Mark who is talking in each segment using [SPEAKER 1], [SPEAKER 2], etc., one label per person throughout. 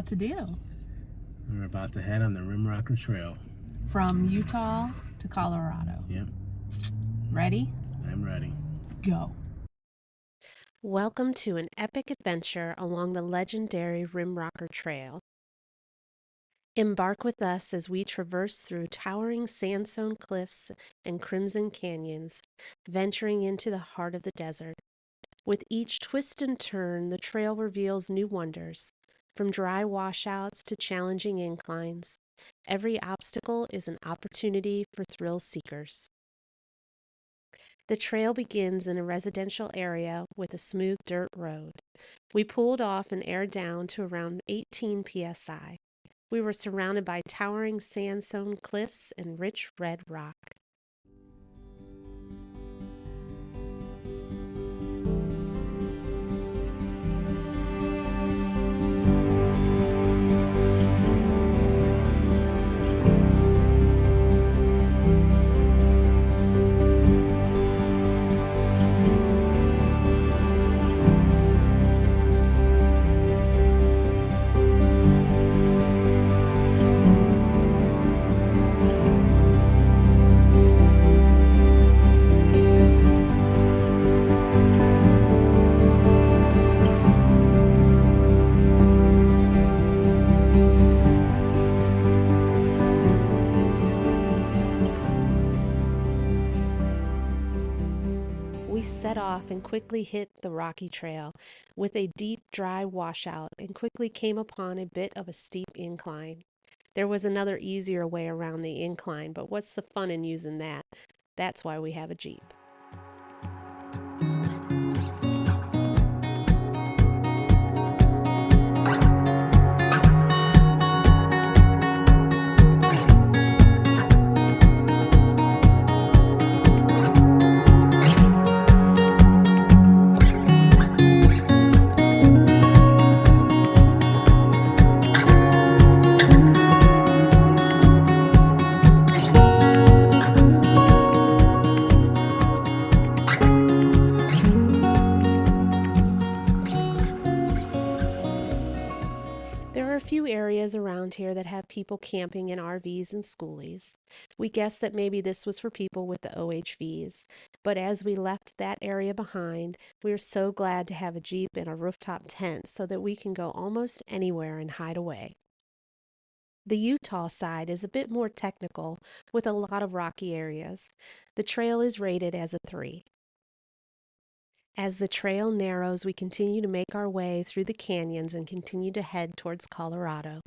[SPEAKER 1] about to do?
[SPEAKER 2] We're about to head on the RimRocker Trail.
[SPEAKER 1] From Utah to Colorado.
[SPEAKER 2] Yep.
[SPEAKER 1] Ready?
[SPEAKER 2] I'm ready.
[SPEAKER 1] Go.
[SPEAKER 3] Welcome to an epic adventure along the legendary RimRocker Trail. Embark with us as we traverse through towering sandstone cliffs and crimson canyons, venturing into the heart of the desert. With each twist and turn, the trail reveals new wonders, from dry washouts to challenging inclines. Every obstacle is an opportunity for thrill seekers. The trail begins in a residential area with a smooth dirt road. We pulled off and aired down to around 18 psi. We were surrounded by towering sandstone cliffs and rich red rock. We set off and quickly hit the rocky trail with a deep, dry washout and quickly came upon a bit of a steep incline. There was another easier way around the incline, but what's the fun in using that? That's why we have a Jeep. There are a few areas around here that have people camping in RVs and schoolies. We guessed that maybe this was for people with the OHVs, but as we left that area behind, we are so glad to have a Jeep and a rooftop tent so that we can go almost anywhere and hide away. The Utah side is a bit more technical with a lot of rocky areas. The trail is rated as a 3. As the trail narrows, we continue to make our way through the canyons and continue to head towards Colorado.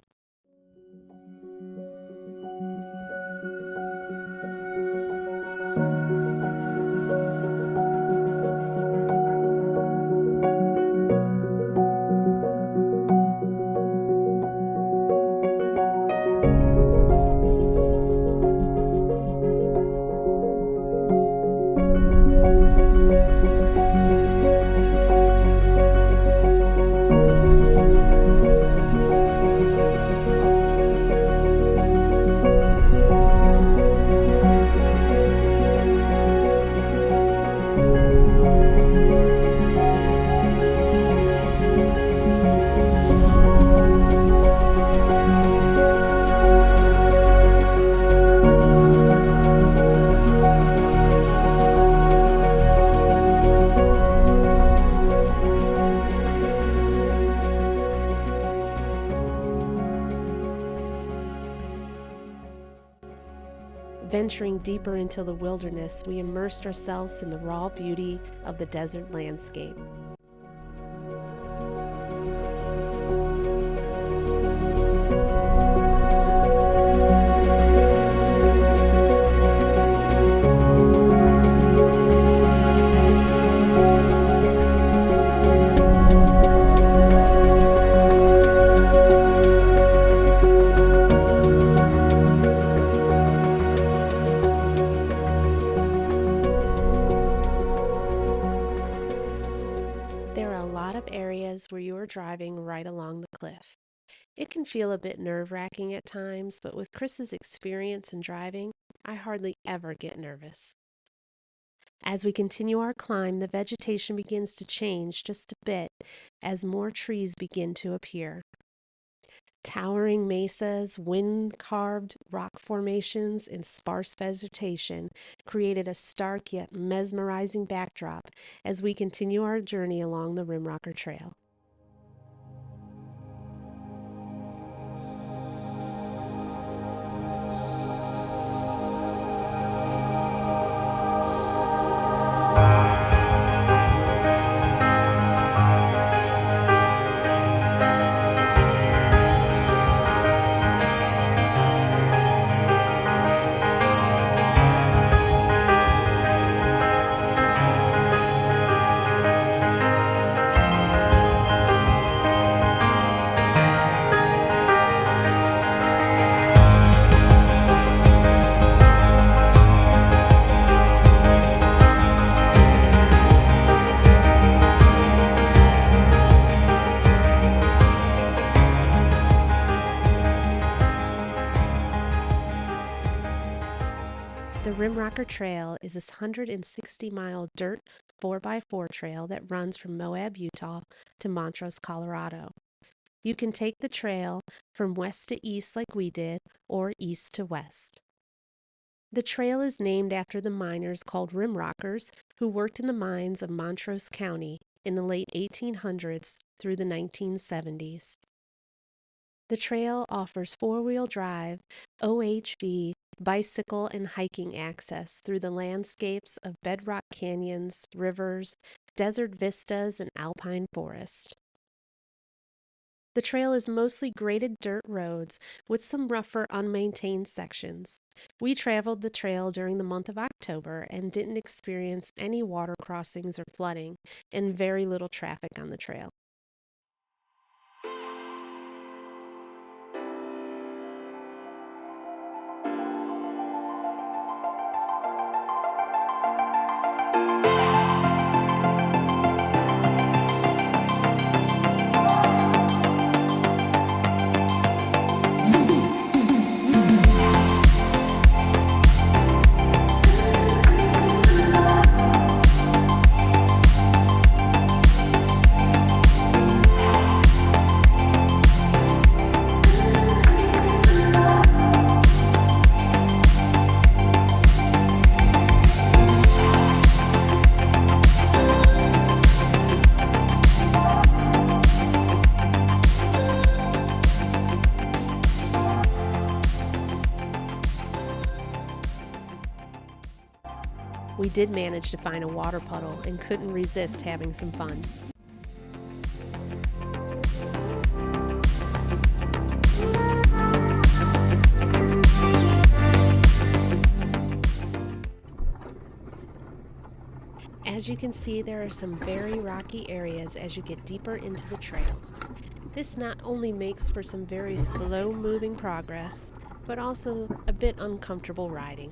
[SPEAKER 3] Venturing deeper into the wilderness, we immersed ourselves in the raw beauty of the desert landscape. Where you are driving right along the cliff. It can feel a bit nerve-wracking at times, but with Chris's experience in driving, I hardly ever get nervous. As we continue our climb, the vegetation begins to change just a bit as more trees begin to appear. Towering mesas, wind-carved rock formations, and sparse vegetation created a stark yet mesmerizing backdrop as we continue our journey along the RimRocker Trail. The RimRocker Trail is this 160-mile dirt 4x4 trail that runs from Moab, Utah to Montrose, Colorado. You can take the trail from west to east like we did, or east to west. The trail is named after the miners called RimRockers who worked in the mines of Montrose County in the late 1800s through the 1970s. The trail offers four-wheel drive, OHV, bicycle, and hiking access through the landscapes of bedrock canyons, rivers, desert vistas, and alpine forest. The trail is mostly graded dirt roads with some rougher, unmaintained sections. We traveled the trail during the month of October and didn't experience any water crossings or flooding, and very little traffic on the trail. We did manage to find a water puddle and couldn't resist having some fun. As you can see, there are some very rocky areas as you get deeper into the trail. This not only makes for some very slow-moving progress, but also a bit uncomfortable riding.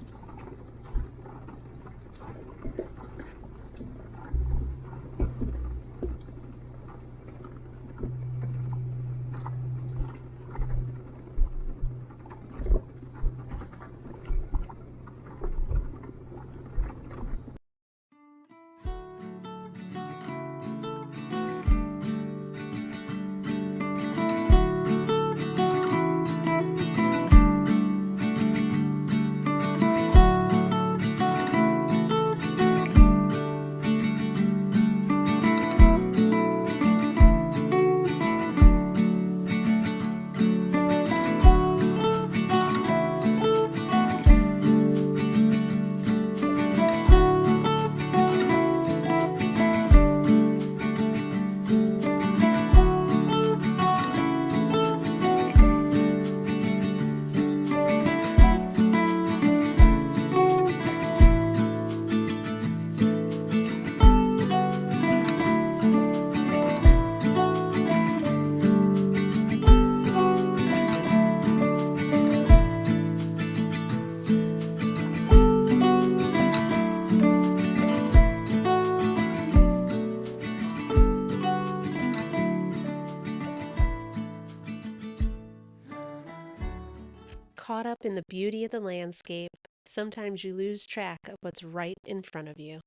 [SPEAKER 3] Caught up in the beauty of the landscape, sometimes you lose track of what's right in front of you.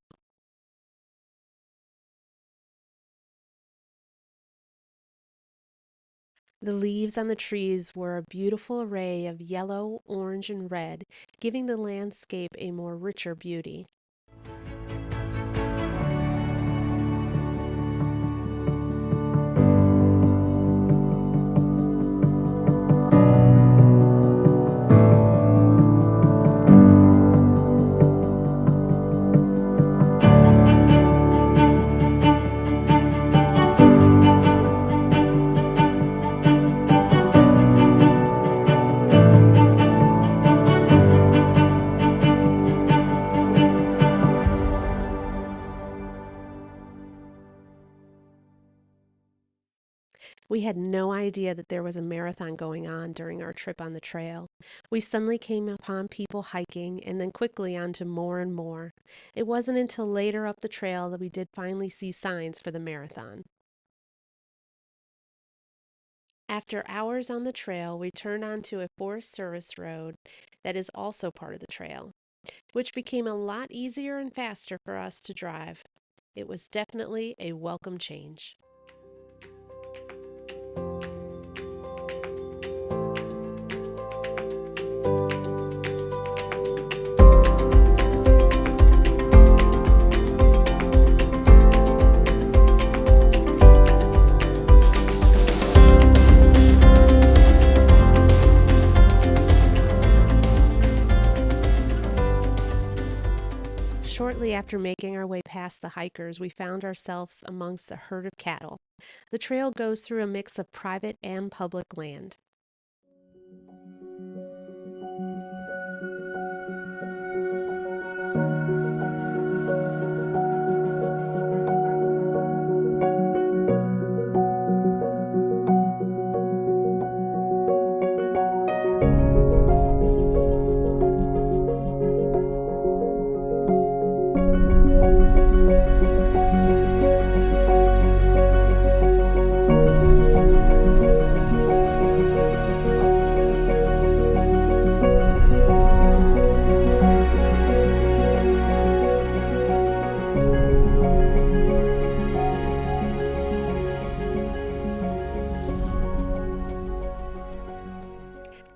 [SPEAKER 3] The leaves on the trees were a beautiful array of yellow, orange, and red, giving the landscape a more richer beauty. We had no idea that there was a marathon going on during our trip on the trail. We suddenly came upon people hiking and then quickly on to more and more. It wasn't until later up the trail that we did finally see signs for the marathon. After hours on the trail, we turned onto a Forest Service road that is also part of the trail, which became a lot easier and faster for us to drive. It was definitely a welcome change. Shortly after making our way past the hikers, we found ourselves amongst a herd of cattle. The trail goes through a mix of private and public land.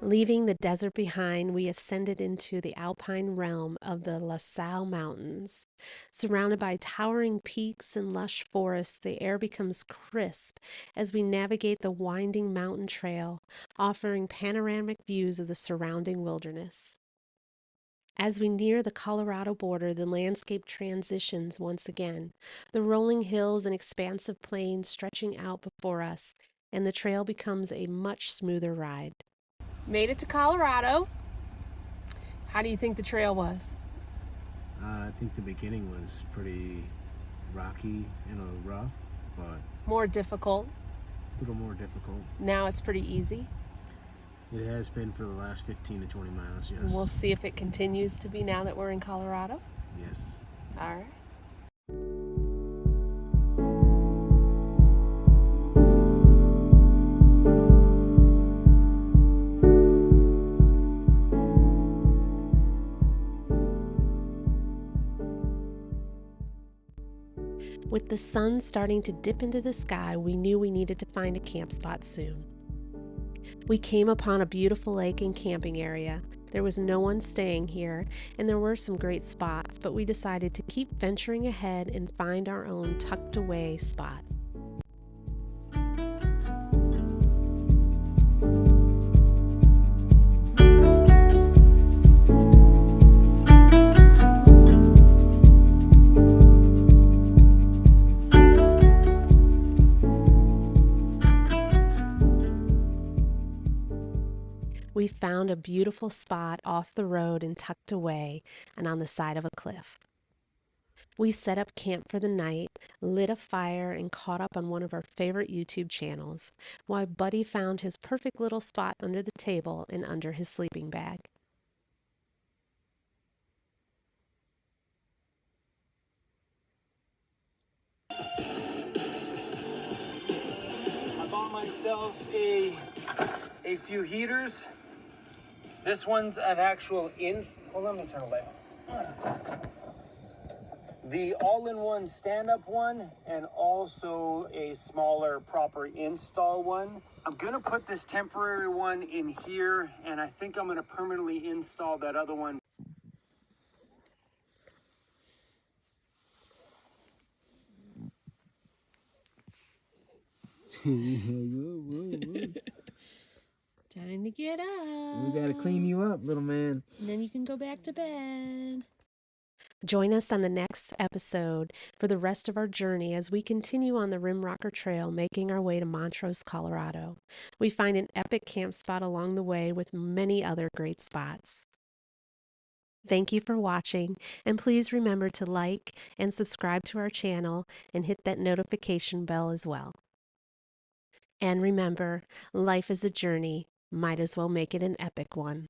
[SPEAKER 3] Leaving the desert behind, we ascended into the alpine realm of the La Salle Mountains. Surrounded by towering peaks and lush forests, the air becomes crisp as we navigate the winding mountain trail, offering panoramic views of the surrounding wilderness. As we near the Colorado border, the landscape transitions once again, the rolling hills and expansive plains stretching out before us, and the trail becomes a much smoother ride.
[SPEAKER 1] Made it to Colorado. How do you think the trail was?
[SPEAKER 2] I think the beginning was pretty rocky and rough, but
[SPEAKER 1] More difficult.
[SPEAKER 2] a little more difficult.
[SPEAKER 1] Now it's pretty easy.
[SPEAKER 2] It has been for the last 15 to 20 miles, yes.
[SPEAKER 1] We'll see if it continues to be now that we're in Colorado.
[SPEAKER 2] Yes.
[SPEAKER 1] All right.
[SPEAKER 3] With the sun starting to dip into the sky, we knew we needed to find a camp spot soon. We came upon a beautiful lake and camping area. There was no one staying here, and there were some great spots, but we decided to keep venturing ahead and find our own tucked away spot. We found a beautiful spot off the road and tucked away and on the side of a cliff. We set up camp for the night, lit a fire, and caught up on one of our favorite YouTube channels, while Buddy found his perfect little spot under the table and under his sleeping bag.
[SPEAKER 4] I bought myself a few heaters. This one's an actual hold on, let me turn the light on. the all-in-one stand-up one, and also a smaller proper install one. I'm gonna put this temporary one in here, and I think I'm gonna permanently install that other one.
[SPEAKER 1] Time to get up.
[SPEAKER 2] We gotta clean you up, little man.
[SPEAKER 1] And then you can go back to bed.
[SPEAKER 3] Join us on the next episode for the rest of our journey as we continue on the RimRocker Trail, making our way to Montrose, Colorado. We find an epic camp spot along the way with many other great spots. Thank you for watching, and please remember to like and subscribe to our channel and hit that notification bell as well. And remember, life is a journey. Might as well make it an epic one.